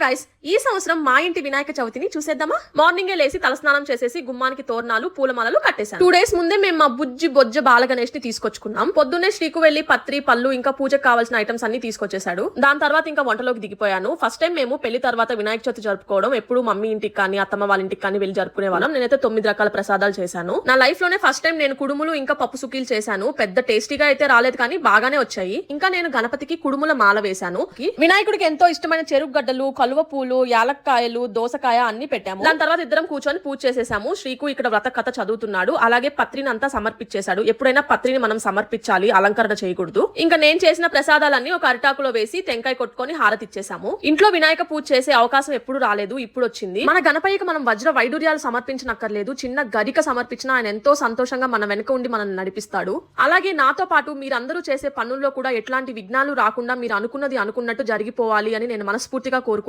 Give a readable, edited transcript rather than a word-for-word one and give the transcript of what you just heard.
Guys, ఈ సంవత్సరం మా ఇంటి వినాయక చవితిని చూసేద్దామా? మార్నింగే లేసి తలస్నానం చేసేసి గుమ్మానికి తోరణాలు పూలమాలలు కట్టేశాను. 2 days ముందే మేము మా బుజ్జి బొజ్జ బాల గణేష్ ని తీసుకొచ్చుకున్నాం. పొద్దున్నే శ్రీకు వెళ్లి పత్రి పళ్ళు ఇంకా పూజకు కావాల్సిన ఐటమ్స్ అన్ని తీసుకొచ్చేసాడు. దాని తర్వాత ఇంకా వంటలోకి దిగిపోయాను. ఫస్ట్ టైం మేము పెళ్లి తర్వాత వినాయక చవితి జరుపుకోవడం. ఎప్పుడు మమ్మీ ఇంటికి కానీ అత్తమ్మ వాళ్ళ ఇంటికి కానీ వెళ్ళి జరుపుకునే వాళ్ళం. నేనైతే 9 రకాల ప్రసాదాలు చేశాను. నా లైఫ్ లోనే ఫస్ట్ టైం నేను కుడుములు ఇంకా పప్పు సుకీలు చేశాను. పెద్ద టేస్టీగా అయితే రాలేదు కానీ బాగానే వచ్చాయి. ఇంకా నేను గణపతికి కుడుముల మాల వేశాను. వినాయకుడికి ఎంతో ఇష్టమైన చెరుకు గడ్డలు, కలువ పూలు, యాలక్కాయలు, దోసకాయ అన్ని పెట్టాము. దాని తర్వాత ఇద్దరం కూర్చొని పూజ చేసేసాము. శ్రీకు ఇక్కడ వ్రత కథ చదువుతున్నాడు. అలాగే పత్రిని అంతా సమర్పించేశాడు. ఎప్పుడైనా పత్రిని మనం సమర్పించాలి, అలంకరణ చేయకూడదు. ఇంకా నేను చేసిన ప్రసాదాలన్నీ ఒక అరిటాకులో వేసి టెంకాయ కొట్టుకొని హారతి ఇచ్చేసాము. ఇంట్లో వినాయక పూజ చేసే అవకాశం ఎప్పుడు రాలేదు, ఇప్పుడు వచ్చింది. మన గణపయ్యకి మనం వజ్ర వైడూర్యాలు సమర్పించనక్కర్లేదు, చిన్న గరిక సమర్పించినా ఆయన ఎంతో సంతోషంగా మన వెనుక ఉండి మనల్ని నడిపిస్తాడు. అలాగే నాతో పాటు మీరందరూ చేసే పనుల్లో కూడా ఎట్లాంటి విఘ్నాలు రాకుండా మీరు అనుకున్నది అనుకున్నట్టు జరిగిపోవాలి అని నేను మనస్ఫూర్తిగా కోరుకుంటున్నాను.